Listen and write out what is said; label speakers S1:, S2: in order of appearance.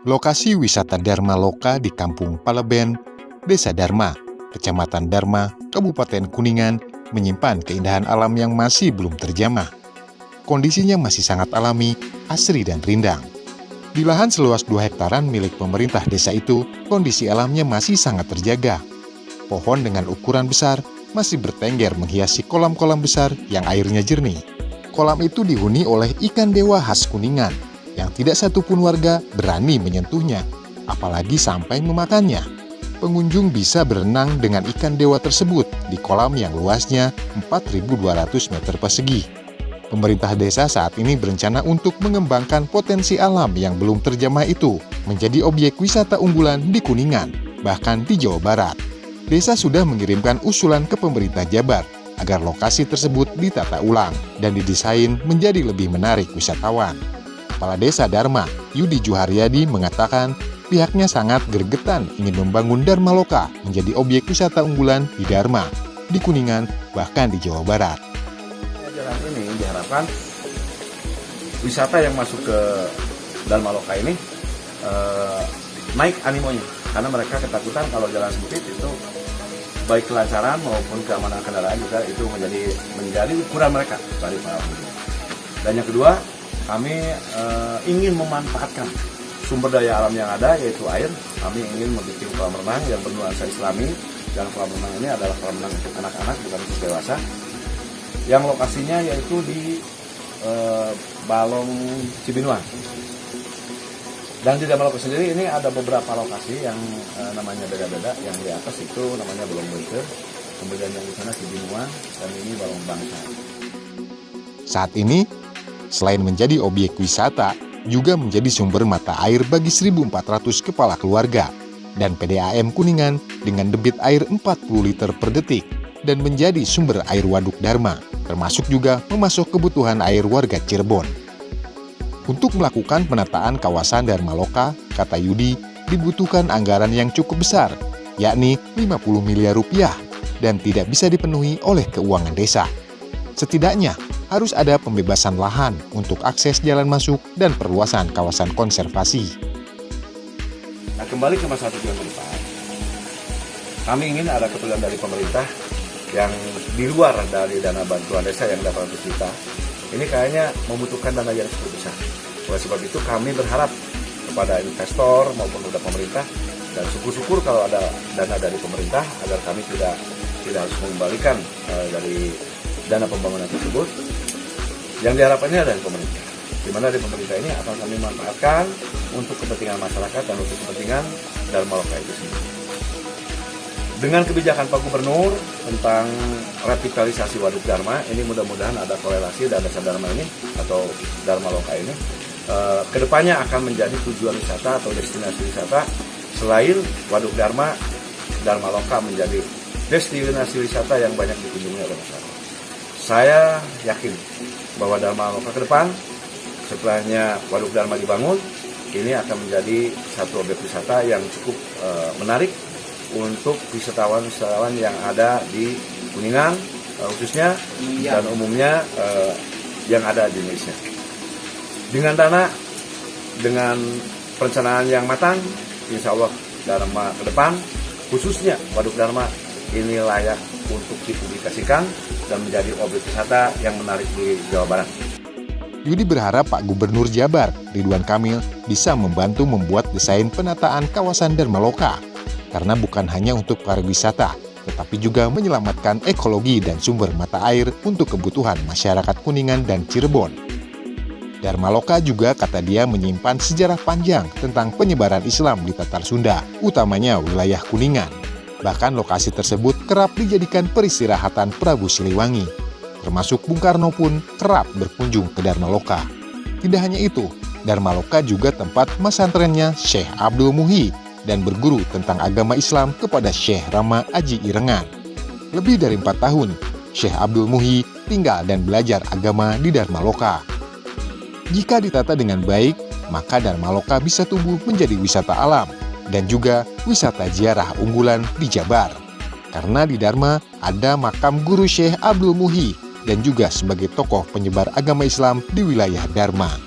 S1: Lokasi wisata Dharma Loka di Kampung Paleben, Desa Dharma, Kecamatan Dharma, Kabupaten Kuningan, menyimpan keindahan alam yang masih belum terjamah. Kondisinya masih sangat alami, asri dan rindang. Di lahan seluas 2 hektaran milik pemerintah desa itu, kondisi alamnya masih sangat terjaga. Pohon dengan ukuran besar masih bertengger menghiasi kolam-kolam besar yang airnya jernih. Kolam itu dihuni oleh ikan dewa khas Kuningan, yang tidak satupun warga berani menyentuhnya, apalagi sampai memakannya. Pengunjung bisa berenang dengan ikan dewa tersebut di kolam yang luasnya 4.200 meter persegi. Pemerintah desa saat ini berencana untuk mengembangkan potensi alam yang belum terjamah itu menjadi objek wisata unggulan di Kuningan, bahkan di Jawa Barat. Desa sudah mengirimkan usulan ke pemerintah Jabar agar lokasi tersebut ditata ulang dan didesain menjadi lebih menarik wisatawan. Kepala Desa Dharma, Yudi Juharyadi, mengatakan pihaknya sangat gregetan ingin membangun Dharma Loka menjadi objek wisata unggulan di Dharma, di Kuningan, bahkan di Jawa Barat.
S2: Jalan ini diharapkan wisata yang masuk ke Dharma Loka ini naik animonya, karena mereka ketakutan kalau jalan sempit itu baik kelancaran maupun keamanan kendaraan juga itu menjadi ukuran mereka dari para pengunjung. Dan yang kedua, kami ingin memanfaatkan sumber daya alam yang ada, yaitu air. Kami ingin membuat kolam renang yang bernuansa Islami, dan kolam renang ini adalah kolam renang untuk anak-anak, bukan untuk dewasa. Yang lokasinya yaitu di Balong Cibinuan. Dan di Dharma Loka sendiri ini ada beberapa lokasi yang namanya beda-beda. Yang di atas itu namanya Balong Bunker, kemudian yang di sana Cibinuan, dan ini Balong Bangsa.
S1: Saat ini, selain menjadi objek wisata, juga menjadi sumber mata air bagi 1.400 kepala keluarga dan PDAM Kuningan dengan debit air 40 liter per detik dan menjadi sumber air waduk Dharma, termasuk juga memasuk kebutuhan air warga Cirebon. Untuk melakukan penataan kawasan Dharma Loka, kata Yudi, dibutuhkan anggaran yang cukup besar, yakni 50 miliar rupiah, dan tidak bisa dipenuhi oleh keuangan desa. Setidaknya, harus ada pembebasan lahan untuk akses jalan masuk dan perluasan kawasan konservasi.
S2: Nah, kembali ke masalah tujuan ke depan, kami ingin ada kepedulian dari pemerintah yang di luar dari dana bantuan desa yang 800 juta. Ini kayaknya membutuhkan dana yang cukup besar. Oleh sebab itu kami berharap kepada investor maupun kepada pemerintah, dan syukur-syukur kalau ada dana dari pemerintah agar kami tidak harus mengembalikan dari dana pembangunan tersebut. Yang diharapkannya dari pemerintah, di mana dari pemerintah ini akan kami manfaatkan untuk kepentingan masyarakat dan untuk kepentingan Dharma Loka itu sendiri. Dengan kebijakan Pak Gubernur tentang revitalisasi Waduk Dharma, ini mudah-mudahan ada korelasi dan Desa Dharma ini atau Dharma Loka ini kedepannya akan menjadi tujuan wisata atau destinasi wisata. Selain Waduk Dharma, Dharma Loka menjadi destinasi wisata yang banyak dikunjungi oleh masyarakat. Saya yakin bahwa Dharma Loka ke depan, setelahnya Waduk Dharma dibangun, ini akan menjadi satu objek wisata yang cukup menarik untuk wisatawan-wisatawan yang ada di Kuningan khususnya dan umumnya yang ada di Indonesia. Dengan perencanaan yang matang, insya Allah Dharma ke depan, khususnya Waduk Dharma, ini layak untuk dipublikasikan dan menjadi objek wisata yang menarik di Jawa Barat.
S1: Yudi berharap Pak Gubernur Jabar, Ridwan Kamil, bisa membantu membuat desain penataan kawasan Dharma Loka, karena bukan hanya untuk pariwisata, tetapi juga menyelamatkan ekologi dan sumber mata air untuk kebutuhan masyarakat Kuningan dan Cirebon. Dharma Loka juga, kata dia, menyimpan sejarah panjang tentang penyebaran Islam di Tatar Sunda, utamanya wilayah Kuningan. Bahkan lokasi tersebut kerap dijadikan peristirahatan Prabu Siliwangi. Termasuk Bung Karno pun kerap berkunjung ke Dharma Loka. Tidak hanya itu, Dharma Loka juga tempat pesantrennya Syekh Abdul Muhi dan berguru tentang agama Islam kepada Syekh Rama Aji Irengan. Lebih dari 4 tahun, Syekh Abdul Muhi tinggal dan belajar agama di Dharma Loka. Jika ditata dengan baik, maka Dharma Loka bisa tumbuh menjadi wisata alam dan juga wisata ziarah unggulan di Jabar. Karena di Dharma ada makam Guru Syekh Abdul Muhi dan juga sebagai tokoh penyebar agama Islam di wilayah Dharma.